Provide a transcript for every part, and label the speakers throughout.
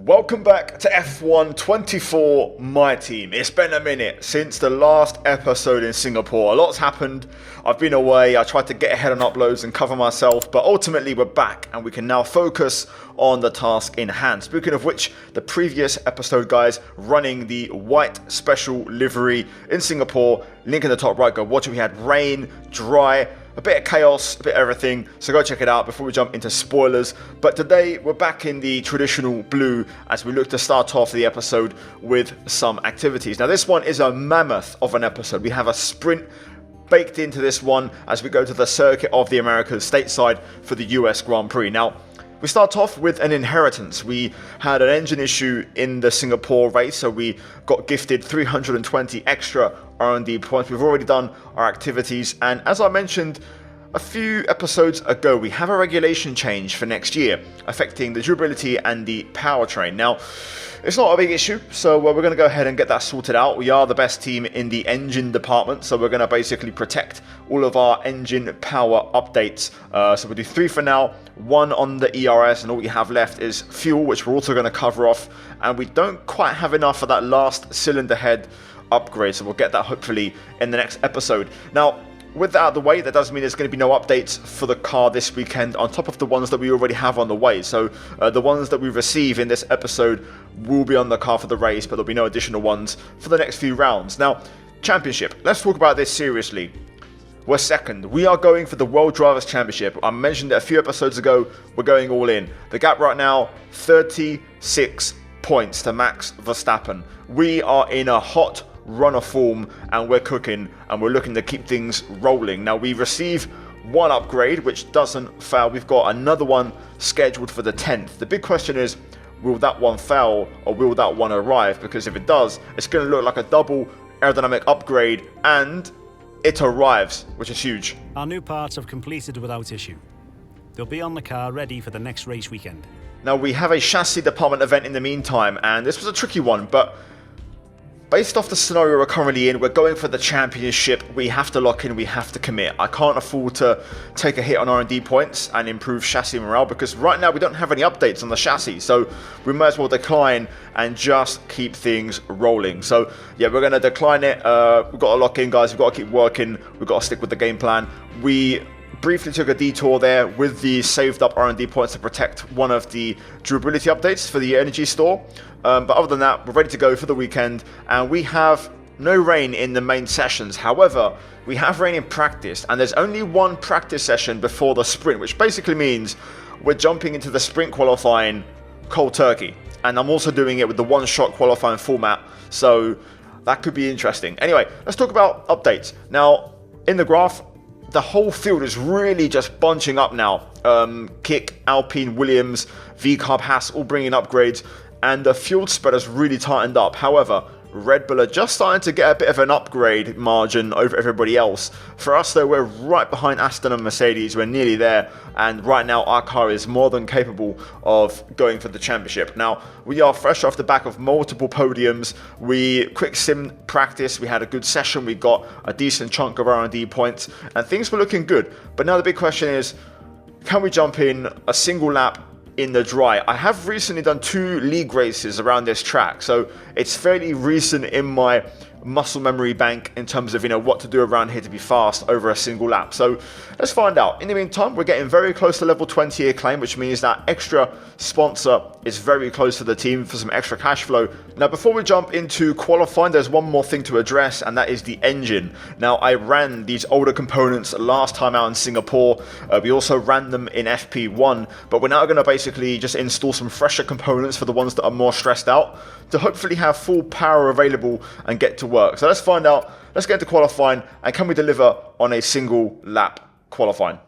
Speaker 1: Welcome back to F1 24, my team. It's been a minute since the last episode in Singapore. A lot's happened. I've been away. I tried to get ahead on uploads and cover myself, but ultimately we're back and we can now focus on the task in hand. Speaking of which, the previous episode, guys, running the white special livery in Singapore. Link in the top right, go watch it. We had rain, dry, a bit of chaos, a bit of everything, so go check it out before we jump into spoilers. But today we're back in the traditional blue as we look to start off the episode with some activities. Now this one is a mammoth of an episode. We have a sprint baked into this one as we go to the circuit of the Americas stateside for the US Grand Prix. Now we start off with an inheritance. We had an engine issue in the Singapore race, so we got gifted 320 extra R&D points. We've already done our activities, and as I mentioned a few episodes ago, we have a regulation change for next year affecting the durability and the powertrain. Now, it's not a big issue, so we're going to go ahead and get that sorted out. We are the best team in the engine department, so we're going to basically protect all of our engine power updates. So we'll do 3 for now, 1 on the ERS, and all we have left is fuel, which we're also going to cover off. And we don't quite have enough for that last cylinder head upgrade, so we'll get that hopefully in the next episode. Now, with that out of the way, that does mean there's going to be no updates for the car this weekend on top of the ones that we already have on the way. So the ones that we receive in this episode will be on the car for the race, but there'll be no additional ones for the next few rounds. Now, championship. Let's talk about this seriously. We're second. We are going for the World Drivers' Championship. I mentioned it a few episodes ago. We're going all in. The gap right now, 36 points to Max Verstappen. We are in a hot runner form and we're cooking and we're looking to keep things rolling. Now we receive one upgrade which doesn't fail. We've got another one scheduled for the 10th. The big question is, will that one fail or will that one arrive? Because if it does, it's going to look like a double aerodynamic upgrade and it arrives, which is huge.
Speaker 2: Our new parts have completed without issue. They'll be on the car ready for the next race weekend.
Speaker 1: Now we have a chassis department event in the meantime, and this was a tricky one, but based off the scenario we're currently in, we're going for the championship. We have to lock in, we have to commit. I can't afford to take a hit on R&D points and improve chassis morale because right now we don't have any updates on the chassis. So we might as well decline and just keep things rolling. So yeah, we're going to decline it. We've got to lock in, guys. We've got to keep working. We've got to stick with the game plan. We briefly took a detour there with the saved up R&D points to protect one of the durability updates for the energy store. But other than that, we're ready to go for the weekend, and we have no rain in the main sessions. However, we have rain in practice, and there's only one practice session before the sprint, which basically means we're jumping into the sprint qualifying cold turkey. And I'm also doing it with the one-shot qualifying format, so that could be interesting. Anyway, let's talk about updates. Now, in the graph, the whole field is really just bunching up now. Kick, Alpine, Williams, VCarb, Haas, all bringing upgrades, and the fuel spread has really tightened up. However, Red Bull are just starting to get a bit of an upgrade margin over everybody else. For us though, we're right behind Aston and Mercedes. We're nearly there, and right now our car is more than capable of going for the championship. Now, we are fresh off the back of multiple podiums. We quick sim practice, we had a good session, we got a decent chunk of R&D points, and things were looking good. But now the big question is, can we jump in a single lap in the dry? I have recently done 2 league races around this track, so it's fairly recent in my muscle memory bank in terms of, what to do around here to be fast over a single lap. So let's find out. In the meantime, we're getting very close to level 20 acclaim, which means that extra sponsor is very close to the team for some extra cash flow. Now, before we jump into qualifying, there's one more thing to address, and that is the engine. Now, I ran these older components last time out in Singapore. We also ran them in FP1, but we're now going to basically just install some fresher components for the ones that are more stressed out to hopefully have full power available and get to work. So let's find out. Let's get into qualifying, and can we deliver on a single lap qualifying?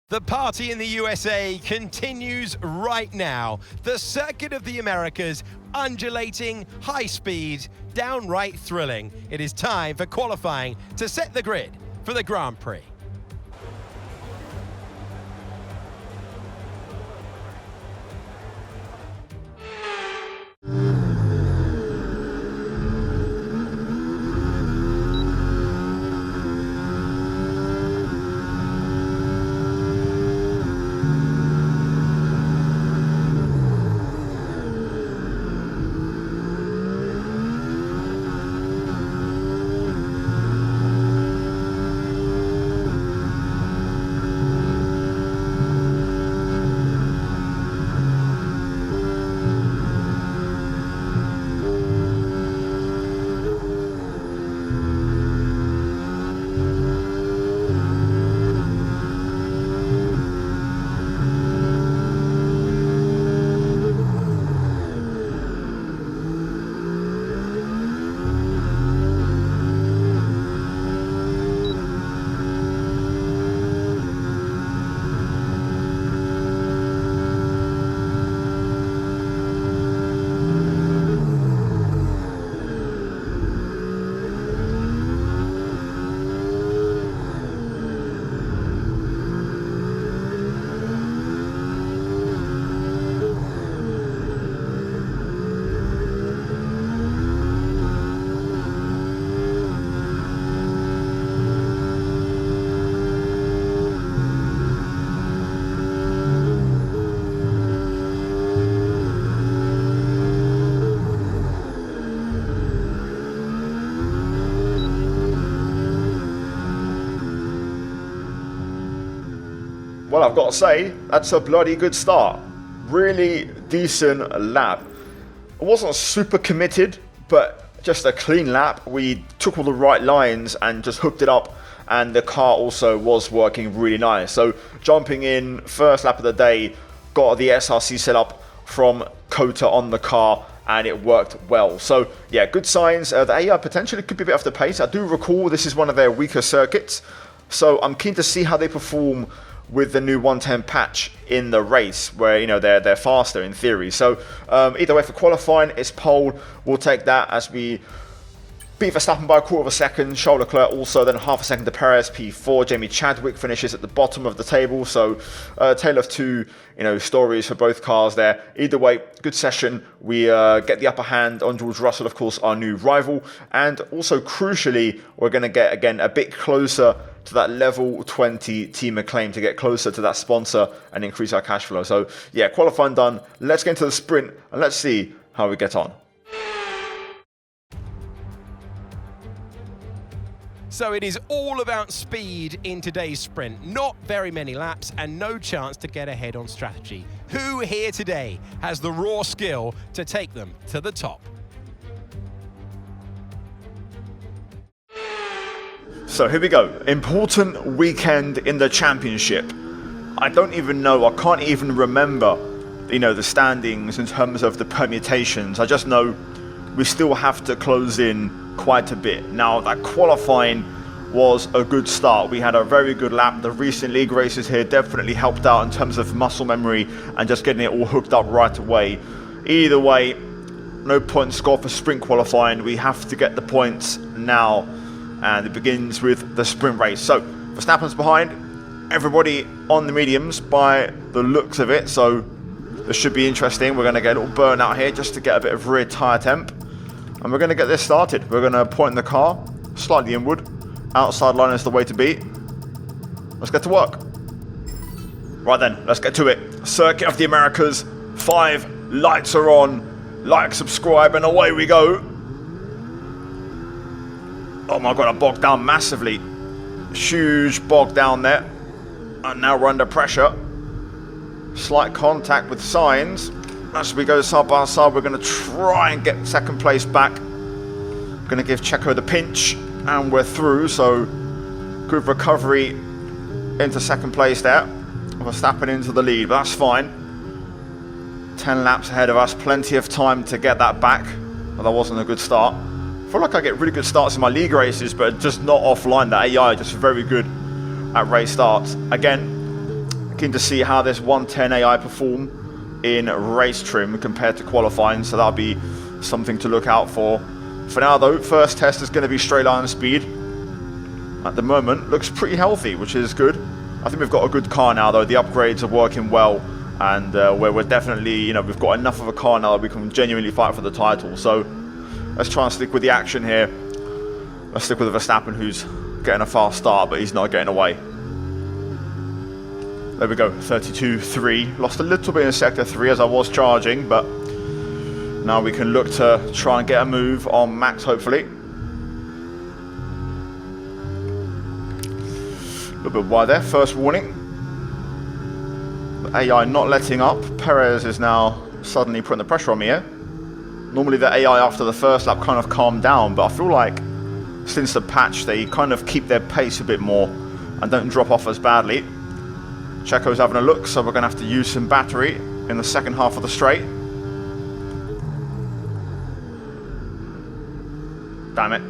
Speaker 3: The party in the USA continues right now. The circuit of the Americas, undulating, high speed, downright thrilling. It is time for qualifying to set the grid for the Grand Prix.
Speaker 1: got to say, that's a bloody good start. Really decent lap. I wasn't super committed, but just a clean lap. We took all the right lines and just hooked it up, and the car also was working really nice. So jumping in, first lap of the day, got the SRC set up from COTA on the car, and it worked well. So yeah, good signs. The AI potentially could be a bit off the pace. I do recall this is one of their weaker circuits, so I'm keen to see how they perform with the new 110 patch in the race, where, you know, they're faster in theory. So either way, for qualifying, it's pole. We'll take that as we beat Verstappen by a quarter of a second. Charles Leclerc also, then half a second to Perez, P4. Jamie Chadwick finishes at the bottom of the table. So tale of two, you know, stories for both cars there. Either way, good session. We get the upper hand on George Russell, of course, our new rival, and also crucially, we're going to get again a bit closer to that level 20 team acclaim, to get closer to that sponsor and increase our cash flow. So yeah, qualifying done. Let's get into the sprint and let's see how we get on.
Speaker 3: So it is all about speed in today's sprint. Not very many laps and no chance to get ahead on strategy. Who here today has the raw skill to take them to the top?
Speaker 1: So here we go. Important weekend in the championship. I don't even know, I can't even remember, you know, the standings in terms of the permutations. I just know we still have to close in quite a bit. Now, that qualifying was a good start. We had a very good lap. The recent league races here definitely helped out in terms of muscle memory and just getting it all hooked up right away. Either way, no point score for sprint qualifying. We have to get the points now, and it begins with the sprint race. So Verstappen's behind, everybody on the mediums by the looks of it, so this should be interesting. We're going to get a little burnout here just to get a bit of rear tyre temp, and we're going to get this started. We're going to point the car slightly inward. Outside line is the way to be. Let's get to work. Right then, let's get to it. Circuit of the Americas, 5 lights are on. Like, subscribe, and away we go. Oh my god, I bogged down massively. Huge bog down there. And now we're under pressure. Slight contact with signs. As we go side by side, we're going to try and get second place back. Going to give Checo the pinch, and we're through. So good recovery into second place there. Verstappen into the lead, but that's fine. 10 laps ahead of us, plenty of time to get that back. But that wasn't a good start. I feel like I get really good starts in my league races, but just not offline. The AI just very good at race starts. Again, keen to see how this 110 AI perform in race trim compared to qualifying, so that'll be something to look out for. For now though, first test is going to be straight line speed. At the moment, looks pretty healthy, which is good. I think we've got a good car now though. The upgrades are working well, and we're definitely, you know, we've got enough of a car now that we can genuinely fight for the title. So let's try and stick with the action here. Let's stick with Verstappen, who's getting a fast start, but he's not getting away. There we go, 32.3. Lost a little bit in sector 3 as I was charging, but now we can look to try and get a move on Max, hopefully. A little bit wide there, first warning. The AI not letting up. Perez is now suddenly putting the pressure on me here. Normally the AI after the first lap kind of calmed down, but I feel like since the patch they kind of keep their pace a bit more and don't drop off as badly. Checo's having a look, so we're going to have to use some battery in the second half of the straight. Damn it.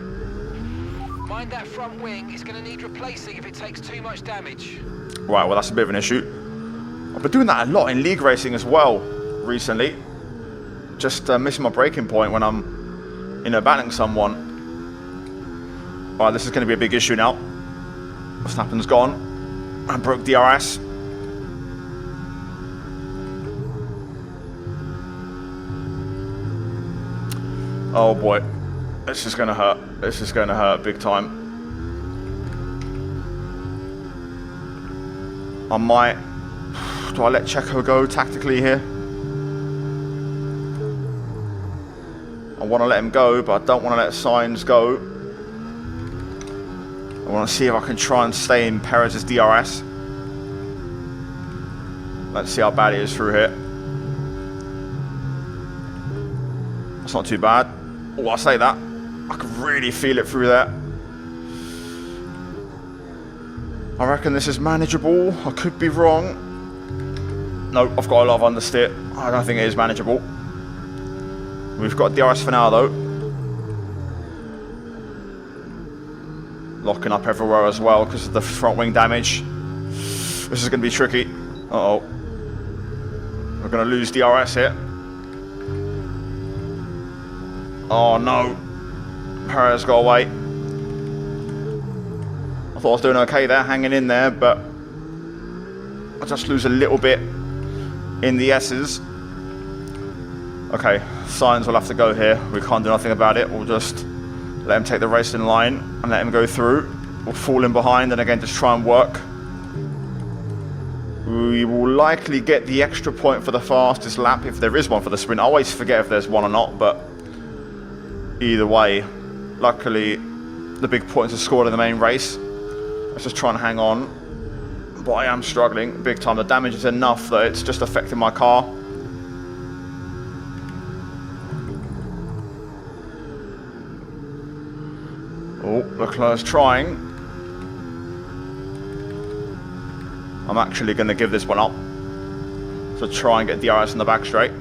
Speaker 4: Mind that front wing, it's going to need replacing if it takes too much damage.
Speaker 1: Right, well that's a bit of an issue. I've been doing that a lot in league racing as well recently. Just missing my braking point when I'm, you know, battling someone. Right, this is going to be a big issue now. Verstappen's gone. I broke DRS. Oh boy, this is going to hurt. This is going to hurt big time. I might... Do I let Checo go tactically here? I want to let him go, but I don't want to let Sainz go. I want to see if I can try and stay in Perez's DRS. Let's see how bad it is through here. It's not too bad. Oh, I say that. I can really feel it through there. I reckon this is manageable. I could be wrong. No, I've got a lot of understeer. I don't think it is manageable. We've got DRS for now, though. Locking up everywhere as well because of the front wing damage. This is going to be tricky. Uh-oh. We're going to lose DRS here. Oh, no. Perez got away. I thought I was doing okay there, hanging in there, but I just lose a little bit in the S's. Okay, Sainz will have to go here. We can't do nothing about it. We'll just let him take the race in line and let him go through. We'll fall in behind and again just try and work. We will likely get the extra point for the fastest lap if there is one for the sprint. I always forget if there's one or not, but either way, luckily the big points are scored in the main race. Let's just try and hang on. But I am struggling big time. The damage is enough that it's just affecting my car. Oh, Leclerc's trying. I'm actually going to give this one up. So try and get DRS in the back straight.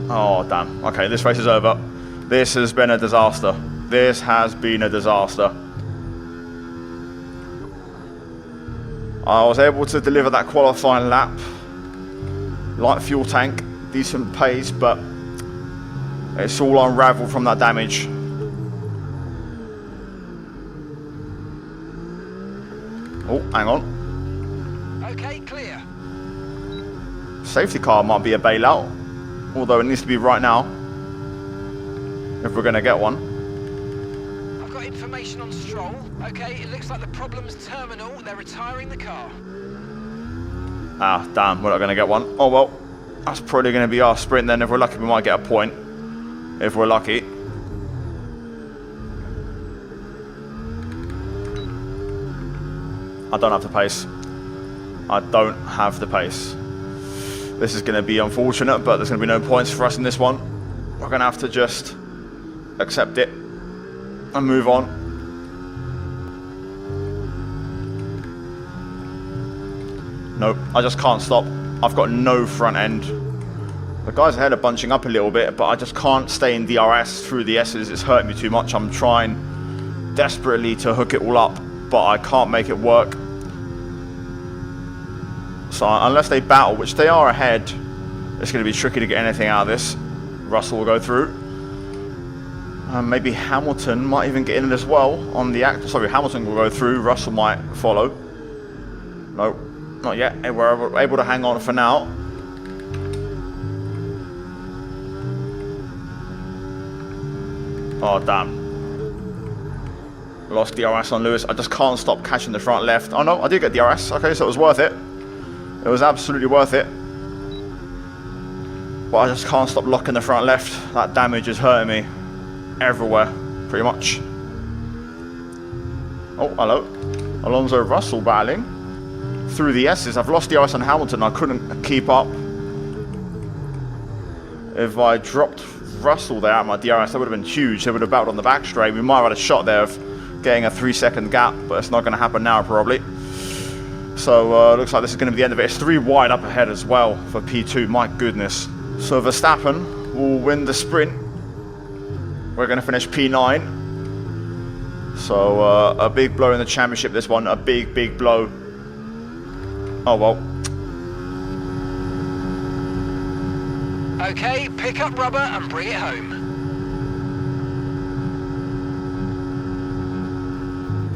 Speaker 1: Oh, damn. Okay, this race is over. This has been a disaster. This has been a disaster. I was able to deliver that qualifying lap. Light fuel tank, decent pace, but it's all unraveled from that damage. Oh, hang on.
Speaker 4: Okay, clear.
Speaker 1: Safety car might be a bailout, although it needs to be right now if we're going to get one.
Speaker 4: I've got information on Stroll. Okay, it looks like the problem's terminal. They're retiring the car.
Speaker 1: Ah, damn, we're not going to get one. Oh well, that's probably going to be our sprint then. If we're lucky, we might get a point. If we're lucky. I don't have the pace. I don't have the pace. This is going to be unfortunate, but there's going to be no points for us in this one. We're going to have to just accept it and move on. Nope, I just can't stop. I've got no front end. The guys ahead are bunching up a little bit, but I just can't stay in DRS through the S's. It's hurting me too much. I'm trying desperately to hook it all up, but I can't make it work. So unless they battle, which they are ahead, it's going to be tricky to get anything out of this. Russell will go through. Maybe Hamilton might even get in as well on the act. Sorry, Hamilton will go through. Russell might follow. No, not yet. We're able to hang on for now. Oh, damn. Lost DRS on Lewis. I just can't stop catching the front left. Oh no, I did get DRS. Okay, so it was worth it. It was absolutely worth it. But I just can't stop locking the front left. That damage is hurting me everywhere, pretty much. Oh, hello. Alonso Russell battling through the S's. I've lost DRS on Hamilton. I couldn't keep up. If I dropped Russell there at my DRS, that would have been huge. They would have battled on the back straight. We might have had a shot there of getting a 3-second gap, but it's not going to happen now probably. So looks like this is going to be the end of it. It's 3 wide up ahead as well for P2. My goodness. So Verstappen will win the sprint. We're going to finish P9. So a big blow in the championship, this one. A big, big blow. Oh well.
Speaker 4: Okay, pick up rubber and bring it home.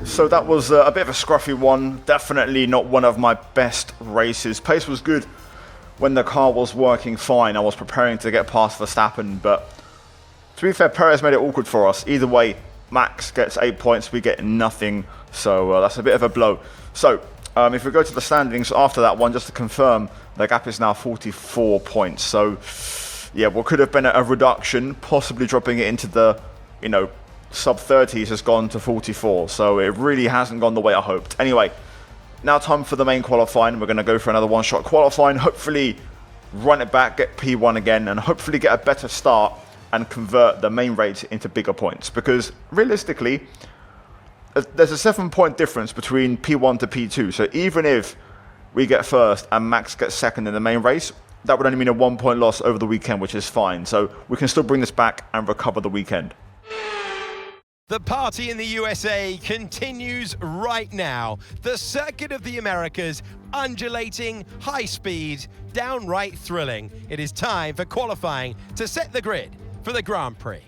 Speaker 1: So that was a bit of a scruffy one. Definitely not one of my best races. Pace was good when the car was working fine. I was preparing to get past Verstappen, but to be fair, Perez made it awkward for us. Either way, Max gets 8 points, we get nothing. So that's a bit of a blow. So if we go to the standings after that one, just to confirm, the gap is now 44 points. So yeah, what could have been a reduction, possibly dropping it into the, you know, sub 30s has gone to 44. So it really hasn't gone the way I hoped. Anyway, Now time for the main qualifying. We're going to go for another one-shot qualifying. Hopefully run it back, get P1 again, and hopefully get a better start and convert the main race into bigger points. Because realistically, there's a 7-point difference between P1 to P2. So even if we get first and Max gets second in the main race, that would only mean a 1-point loss over the weekend, which is fine. So we can still bring this back and recover the weekend.
Speaker 3: The party in the USA continues right now. The circuit of the Americas, undulating, high speed, downright thrilling. It is time for qualifying to set the grid for the Grand Prix.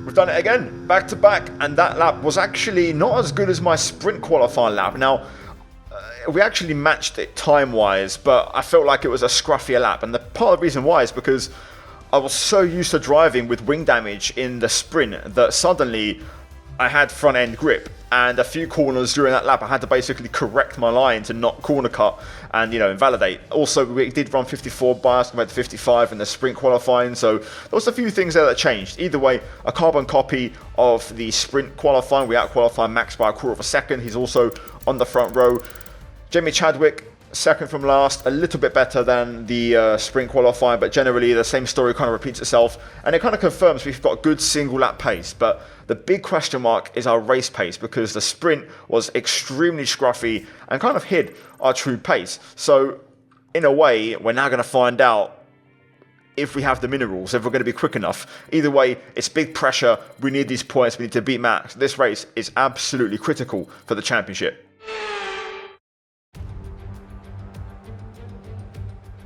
Speaker 1: We've done it again, back to back, and that lap was actually not as good as my sprint qualifying lap. Now, we actually matched it time-wise, but I felt like it was a scruffier lap, and the part of the reason why is because I was so used to driving with wing damage in the sprint that suddenly I had front-end grip, and a few corners during that lap I had to basically correct my line to not corner cut and, invalidate. Also, we did run 54 bias compared to 55 in the sprint qualifying, so there was a few things there that changed. Either way, a carbon copy of the sprint qualifying. We out-qualified Max by a quarter of a second. He's also on the front row. Jamie Chadwick, second from last, a little bit better than the sprint qualifying, but generally the same story kind of repeats itself, and it kind of confirms we've got good single lap pace. But the big question mark is our race pace, because the sprint was extremely scruffy and kind of hid our true pace. So in a way, we're now going to find out if we have the minerals, if we're going to be quick enough. Either way, it's big pressure. We need these points. We need to beat Max. This race is absolutely critical for the championship.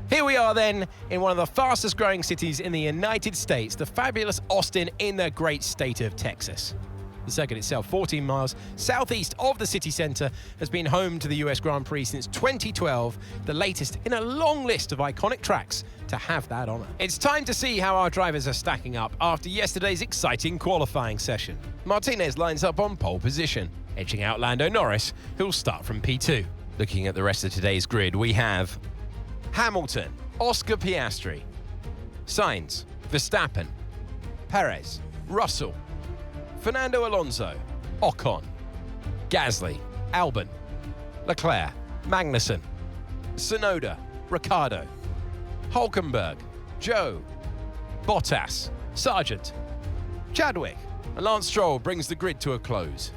Speaker 3: Here we are then in one of the fastest growing cities in the United States, the fabulous Austin in the great state of Texas. The circuit itself, 14 miles southeast of the city centre, has been home to the US Grand Prix since 2012, the latest in a long list of iconic tracks to have that honour. It's time to see how our drivers are stacking up after yesterday's exciting qualifying session. Martinez lines up on pole position, edging out Lando Norris, who'll start from P2. Looking at the rest of today's grid, we have Hamilton, Oscar Piastri, Sainz, Verstappen, Perez, Russell, Fernando Alonso, Ocon, Gasly, Albon, Leclerc, Magnussen, Tsunoda, Ricciardo, Hülkenberg, Joe, Bottas, Sargent, Chadwick, and Lance Stroll brings the grid to a close.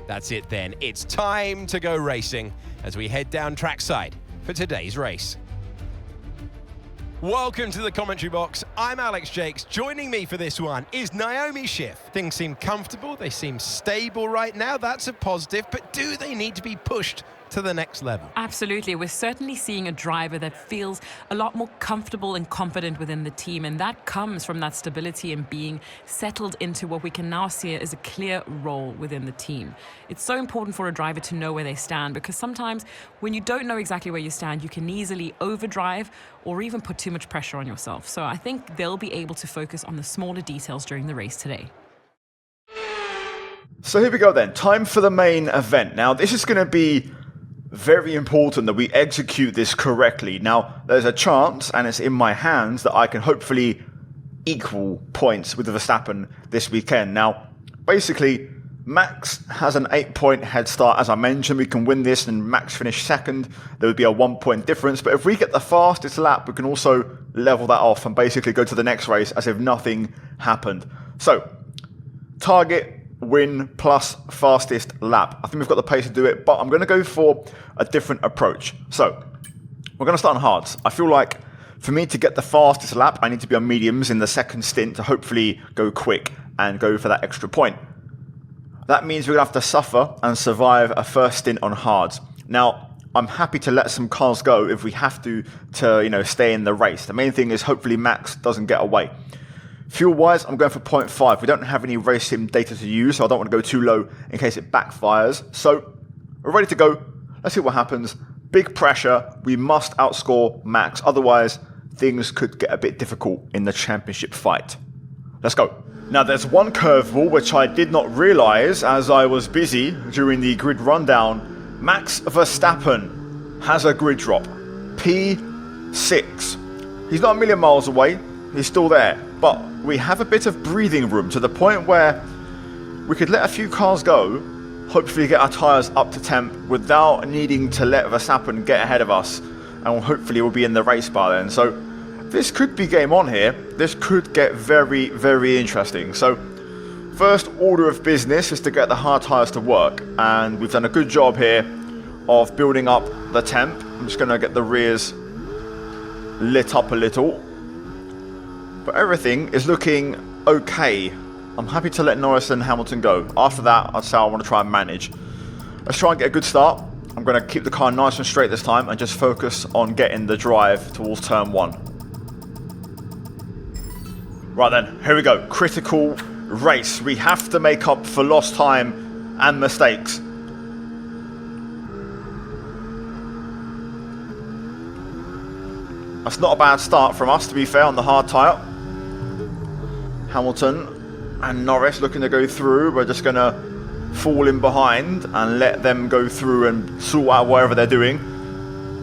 Speaker 3: That's it then, it's time to go racing as we head down trackside for today's race. Welcome to the commentary box. I'm Alex Jakes. Joining me for this one is Naomi Schiff. Things seem comfortable, they seem stable right now. That's a positive, but do they need to be pushed to the next level.
Speaker 5: Absolutely. We're certainly seeing a driver that feels a lot more comfortable and confident within the team, and that comes from that stability and being settled into what we can now see as a clear role within the team. It's so important for a driver to know where they stand, because sometimes when you don't know exactly where you stand, you can easily overdrive or even put too much pressure on yourself. So I think they'll be able to focus on the smaller details during the race today.
Speaker 1: So here we go then, time for the main event. Now this is going to be very important that we execute this correctly. Now there's a chance, and it's in my hands, that I can hopefully equal points with Verstappen this weekend. Now basically Max has an 8-point head start. As I mentioned, we can win this and Max finish second. There would be a 1-point difference. But if we get the fastest lap, we can also level that off and basically go to the next race as if nothing happened. So, target, win, plus fastest lap. I think we've got the pace to do it, but I'm going to go for a different approach. So, we're going to start on hards. I feel like for me to get the fastest lap, I need to be on mediums in the second stint to hopefully go quick and go for that extra point. That means we're going to have to suffer and survive a first stint on hards. Now, I'm happy to let some cars go if we have to stay in the race. The main thing is hopefully Max doesn't get away. Fuel-wise, I'm going for 0.5. We don't have any race sim data to use, so I don't want to go too low in case it backfires. So, we're ready to go. Let's see what happens. Big pressure. We must outscore Max. Otherwise, things could get a bit difficult in the championship fight. Let's go. Now there's one curveball which I did not realise as I was busy during the grid rundown. Max Verstappen has a grid drop. P6. He's not a million miles away, he's still there. But we have a bit of breathing room to the point where we could let a few cars go, hopefully get our tyres up to temp without needing to let Verstappen get ahead of us. And hopefully we'll be in the race by then. So this could be game on here. This could get very, very interesting. So, first order of business is to get the hard tyres to work. And we've done a good job here of building up the temp. I'm just going to get the rears lit up a little. But everything is looking okay. I'm happy to let Norris and Hamilton go. After that, I'd say I want to try and manage. Let's try and get a good start. I'm going to keep the car nice and straight this time and just focus on getting the drive towards turn 1. Right then, here we go. Critical race. We have to make up for lost time and mistakes. That's not a bad start from us, to be fair, on the hard tyre. Hamilton and Norris looking to go through. We're just going to fall in behind and let them go through and sort out whatever they're doing.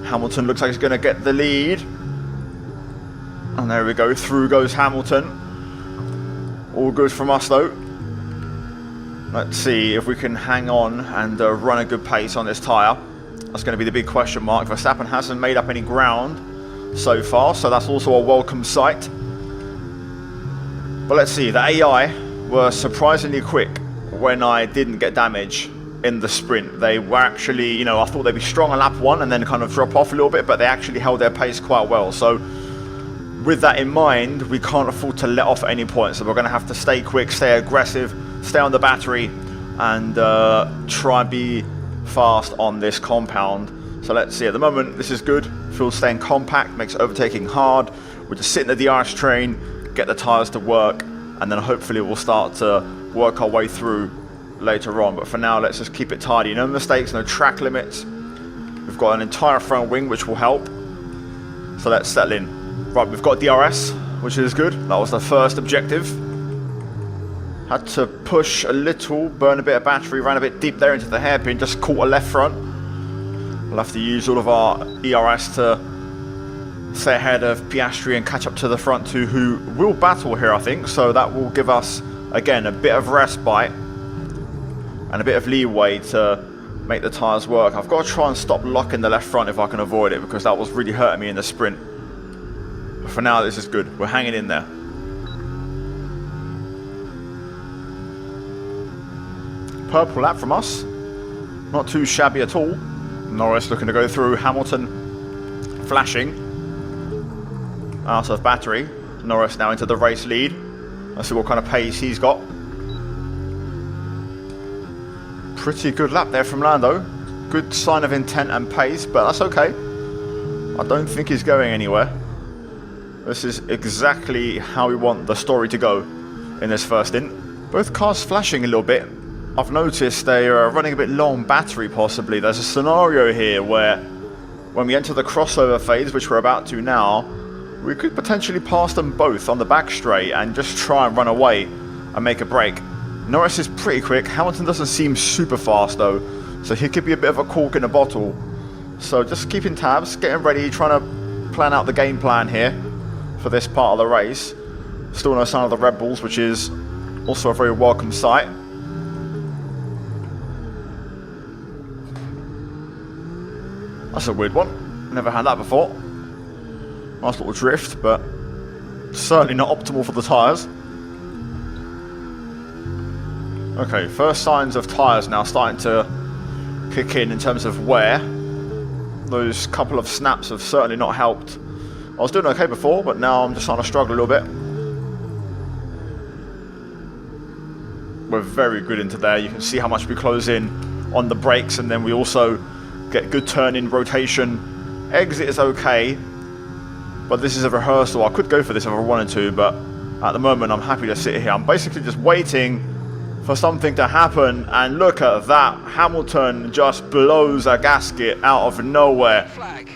Speaker 1: Hamilton looks like he's going to get the lead. And there we go, through goes Hamilton. All good from us though. Let's see if we can hang on and run a good pace on this tyre. That's going to be the big question mark. Verstappen hasn't made up any ground so far, so that's also a welcome sight. But let's see, the AI were surprisingly quick when I didn't get damage in the sprint. They were actually, I thought they'd be strong on lap 1 and then kind of drop off a little bit, but they actually held their pace quite well. So with that in mind, we can't afford to let off at any point. So we're going to have to stay quick, stay aggressive, stay on the battery, and try and be fast on this compound. So let's see, at the moment, this is good. Feels staying compact, makes overtaking hard. We're just sitting at the RS train, get the tyres to work, and then hopefully we'll start to work our way through later on. But for now, let's just keep it tidy. No mistakes, no track limits. We've got an entire front wing, which will help. So let's settle in. Right, we've got DRS, which is good. That was the first objective. Had to push a little, burn a bit of battery, ran a bit deep there into the hairpin, just caught a left front. We'll have to use all of our ERS to stay ahead of Piastri and catch up to the front two, who will battle here, I think. So that will give us, again, a bit of respite and a bit of leeway to make the tyres work. I've got to try and stop locking the left front if I can avoid it, because that was really hurting me in the sprint. But for now, this is good. We're hanging in there. Purple lap from us. Not too shabby at all. Norris looking to go through. Hamilton flashing. Out of battery. Norris now into the race lead. Let's see what kind of pace he's got. Pretty good lap there from Lando. good sign of intent and pace, but that's okay. I don't think he's going anywhere. This is exactly how we want the story to go in this first stint. Both cars flashing a little bit. I've noticed they are running a bit low on battery possibly. There's a scenario here where when we enter the crossover phase, which we're about to now, we could potentially pass them both on the back straight and just try and run away and make a break. Norris is pretty quick. Hamilton doesn't seem super fast though, so he could be a bit of a cork in a bottle. So just keeping tabs, getting ready, trying to plan out the game plan here for this part of the race. Still no sign of the Red Bulls, which is also a very welcome sight. That's a weird one. Never had that before. Nice little drift, but certainly not optimal for the tyres. Okay, first signs of tyres now starting to kick in terms of wear. Those couple of snaps have certainly not helped. I was doing okay before, but now I'm just starting to struggle a little bit. We're very good into there. You can see how much we close in on the brakes, and then we also get good turn in rotation. Exit is okay, but this is a rehearsal. I could go for this if I wanted to, but at the moment I'm happy to sit here. I'm basically just waiting for something to happen, and look at that. Hamilton just blows a gasket out of nowhere.
Speaker 4: Flag.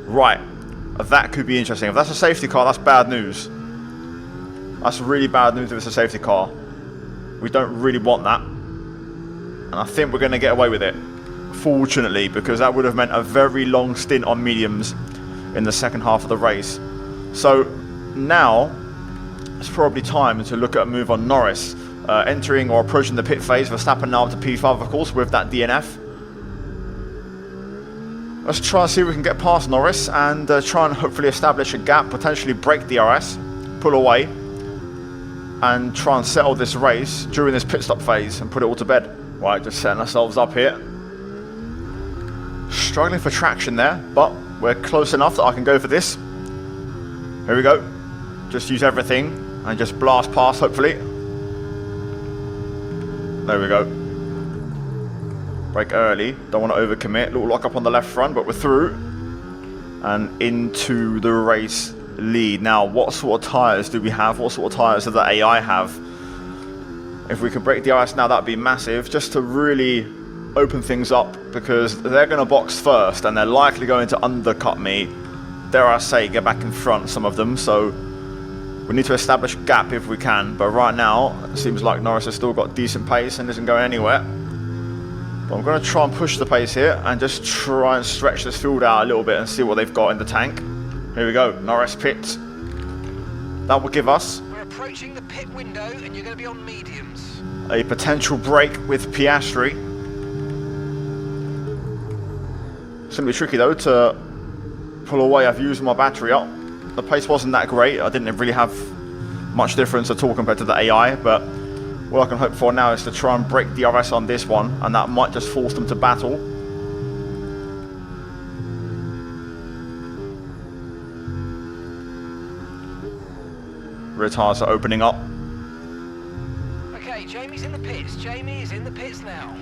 Speaker 1: Right, that could be interesting. If that's a safety car, that's bad news. That's really bad news if it's a safety car. We don't really want that, and I think we're going to get away with it, fortunately, because that would have meant a very long stint on mediums in the second half of the race. So now it's probably time to look at a move on Norris. Entering or approaching the pit phase. Verstappen now up to P5, of course, with that DNF. Let's try and see if we can get past Norris and try and hopefully establish a gap, potentially break DRS, pull away, and try and settle this race during this pit stop phase and put it all to bed. Right, just setting ourselves up here. Struggling for traction there, but we're close enough that I can go for this. Here we go. Just use everything and just blast past, hopefully. There we go. Brake early. Don't want to overcommit. Little lock up on the left front, but we're through. And into the race lead. Now, what sort of tyres do we have? What sort of tyres does the AI have? If we could break the ice now, that would be massive. Just to really open things up, because they're going to box first, and they're likely going to undercut me. Dare I say, get back in front, some of them. So we need to establish a gap if we can, but right now it seems like Norris has still got decent pace and isn't going anywhere. But I'm going to try and push the pace here and just try and stretch this field out a little bit and see what they've got in the tank. Here we go, Norris pits. That will give us...
Speaker 4: We're approaching the pit window and you're going to be on mediums.
Speaker 1: A potential break with Piastri. It's going to be tricky though to pull away. I've used my battery up. The pace wasn't that great. I didn't really have much difference at all compared to the AI, but what I can hope for now is to try and break DRS on this one, and that might just force them to battle. Rear tyres are opening up.
Speaker 4: Okay, Jamie's in the pits. Jamie is in the pits now.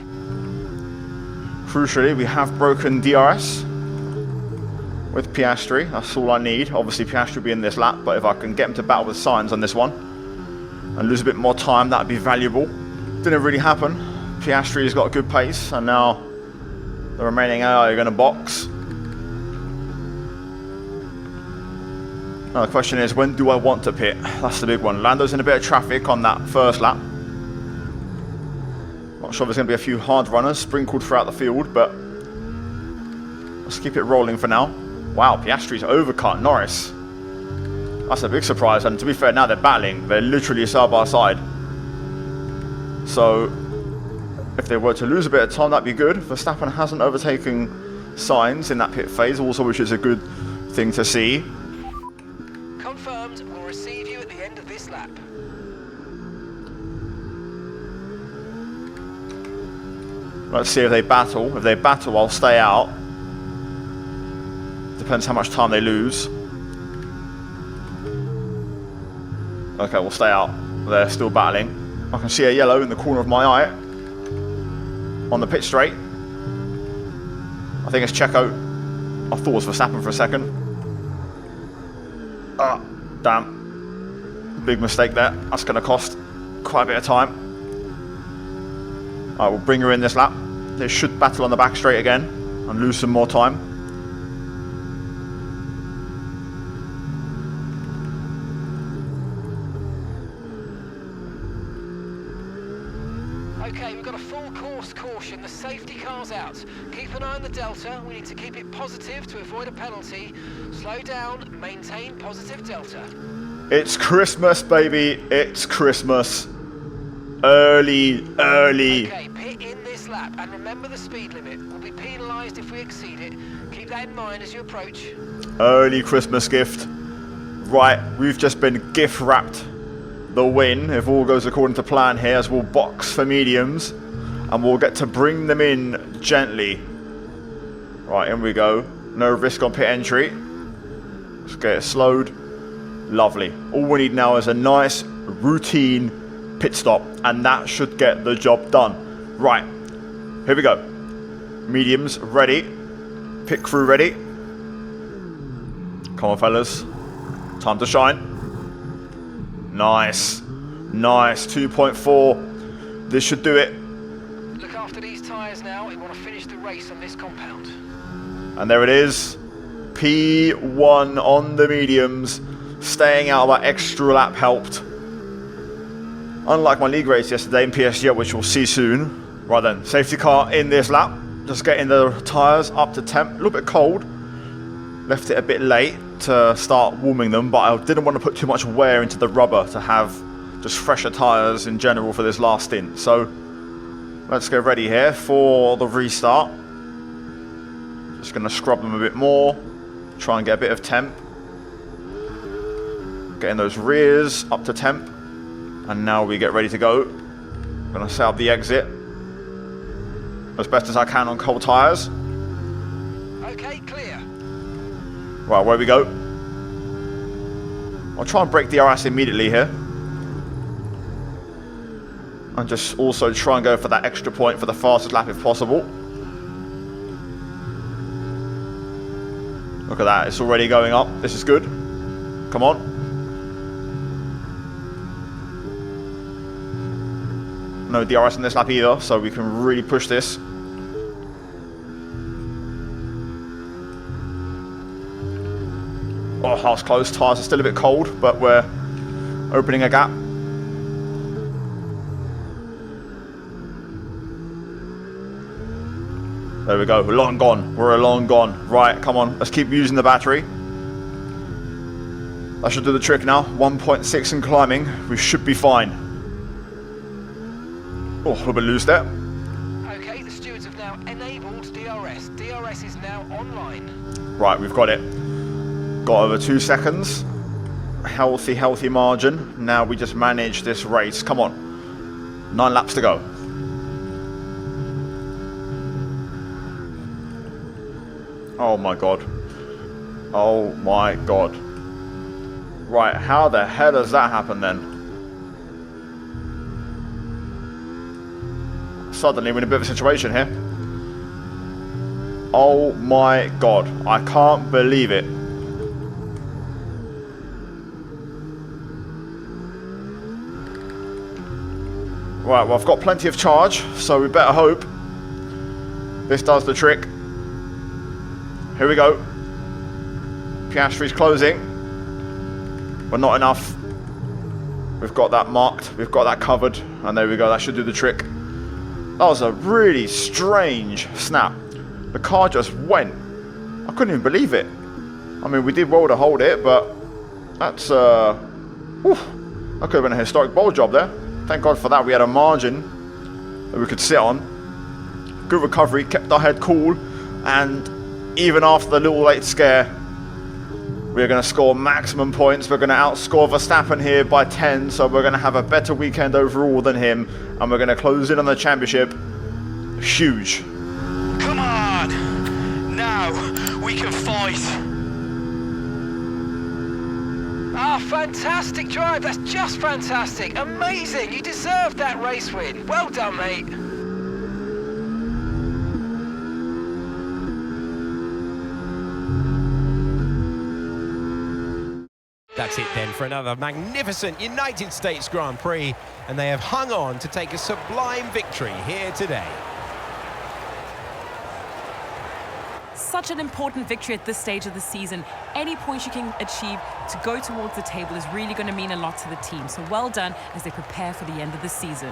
Speaker 1: Crucially, we have broken DRS with Piastri. That's all I need. Obviously Piastri will be in this lap, but if I can get him to battle with Sainz on this one and lose a bit more time, that'd be valuable. Didn't really happen. Piastri's got good pace, and now the remaining AI are going to box. Now the question is, when do I want to pit? That's the big one. Lando's in a bit of traffic on that first lap. Not sure there's going to be a few hard runners sprinkled throughout the field, but let's keep it rolling for now. Wow, Piastri's overcut Norris. That's a big surprise, and to be fair, now they're battling. They're literally side by side. So, if they were to lose a bit of time, that'd be good. Verstappen hasn't overtaken Sainz in that pit phase also, which is a good thing to see.
Speaker 4: Confirmed, we'll receive you at the end of this lap.
Speaker 1: Let's see if they battle. If they battle, I'll stay out. Depends how much time they lose. Okay, we'll stay out. They're still battling. I can see a yellow in the corner of my eye on the pit straight. think it's Checo. I thought it was Verstappen for a second. Ah, damn. Big mistake there. That's going to cost quite a bit of time. Alright, we'll bring her in this lap. They should battle on the back straight again and lose some more time.
Speaker 4: Okay, we've got a full course caution. The safety car's out. Keep an eye on the delta. We need to keep it positive to avoid a penalty. Slow down, maintain positive delta.
Speaker 1: It's Christmas, baby. It's Christmas. Early.
Speaker 4: Okay, pit in this lap and remember the speed limit. We'll be penalised if we exceed it. Keep that in mind as you approach.
Speaker 1: Early Christmas gift. Right, we've just been gift wrapped the win, if all goes according to plan here, as we'll box for mediums and we'll get to bring them in gently. Right, in we go. No risk on pit entry. Let's get it slowed. Lovely. All we need now is a nice routine pit stop, and that should get the job done. Right, here we go. Mediums ready. Pit crew ready. Come on, fellas. Time to shine. Nice. Nice. 2.4. This should do it.
Speaker 4: Look after these tyres now. We want to finish the race on this compound.
Speaker 1: And there it is. P1 on the mediums. Staying out of that extra lap helped. Unlike my league race yesterday in PSG, which we'll see soon. Right then, safety car in this lap. Just getting the tyres up to temp. A little bit cold. Left it a bit late to start warming them, but I didn't want to put too much wear into the rubber to have just fresher tyres in general for this last stint. So let's get ready here for the restart. Just going to scrub them a bit more. Try and get a bit of temp. Getting those rears up to temp. And now we get ready to go. I'm going to set up the exit as best as I can on cold tyres.
Speaker 4: Okay, clear.
Speaker 1: Right, where we go. I'll try and break the DRS immediately here. And just also try and go for that extra point for the fastest lap if possible. Look at that, it's already going up. This is good. Come on. No DRS in this lap either, so we can really push this. Oh, that was close. Tyres are still a bit cold, but we're opening a gap. There we go. We're long gone. We're long gone. Right, come on. Let's keep using the battery. That should do the trick now. 1.6 and climbing. We should be fine. Oh, a little bit loose there.
Speaker 4: Okay, the stewards have now enabled DRS. DRS is now online.
Speaker 1: Right, we've got it. Got over 2 seconds. Healthy margin. Now we just manage this race. Come on. 9 laps to go. Oh my god. Oh my god. Right, how the hell does that happen then? Suddenly we're in a bit of a situation here. Oh my god. I can't believe it. Right, well I've got plenty of charge, so we better hope this does the trick. Here we go. Piastri's closing. But not enough. We've got that marked. We've got that covered. And there we go. That should do the trick. That was a really strange snap. The car just went. I couldn't even believe it. I mean, we did well to hold it, but that's that could have been a historic bowl job there. Thank God for that. We had a margin that we could sit on. Good recovery. Kept our head cool. And even after the little late scare, we're going to score maximum points. We're going to outscore Verstappen here by 10, so we're going to have a better weekend overall than him, and we're going to close in on the championship. Huge.
Speaker 6: Come on! Now we can fight.
Speaker 4: Ah, fantastic drive. That's just fantastic. Amazing. You deserved that race win. Well done, mate.
Speaker 3: That's it then for another magnificent United States Grand Prix, and they have hung on to take a sublime victory here today.
Speaker 5: Such an important victory at this stage of the season. Any points you can achieve to go towards the table is really going to mean a lot to the team. So well done as they prepare for the end of the season.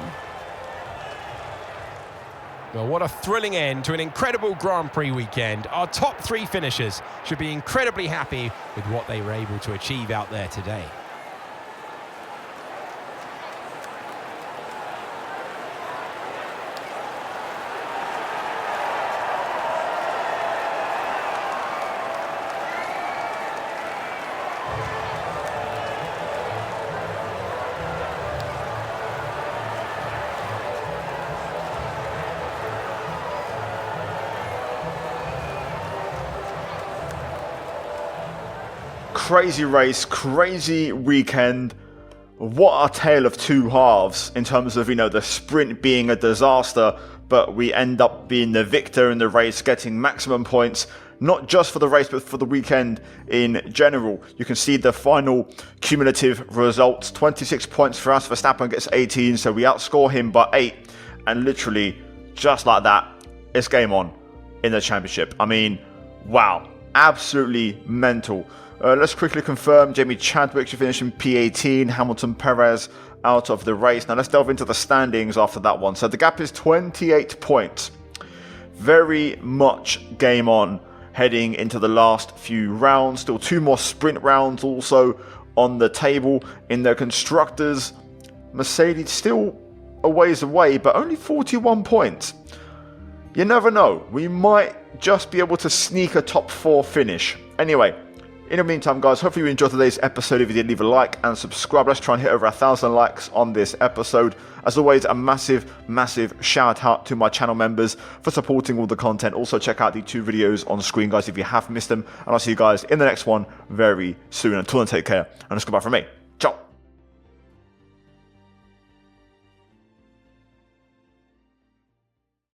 Speaker 3: Well, what a thrilling end to an incredible Grand Prix weekend. Our top 3 finishers should be incredibly happy with what they were able to achieve out there today.
Speaker 1: Crazy race, crazy weekend. What a tale of two halves in terms of, the sprint being a disaster, but we end up being the victor in the race, getting maximum points, not just for the race, but for the weekend in general. You can see the final cumulative results. 26 points for us. Verstappen gets 18, so we outscore him by 8. And literally, just like that, it's game on in the championship. I mean, wow. Absolutely mental. Let's quickly confirm Jamie Chadwick should finish in P18, Hamilton Perez out of the race. Now let's delve into the standings after that one. So the gap is 28 points. Very much game on heading into the last few rounds. Still 2 more sprint rounds also on the table. In the constructors, Mercedes still a ways away, but only 41 points. You never know. We might just be able to sneak a top 4 finish. Anyway, in the meantime, guys, hopefully you enjoyed today's episode. If you did, leave a like and subscribe. Let's try and hit over 1,000 likes on this episode. As always, a massive, massive shout out to my channel members for supporting all the content. Also, check out the 2 videos on screen, guys, if you have missed them. And I'll see you guys in the next one very soon. Until then, take care. And it's goodbye from me. Ciao.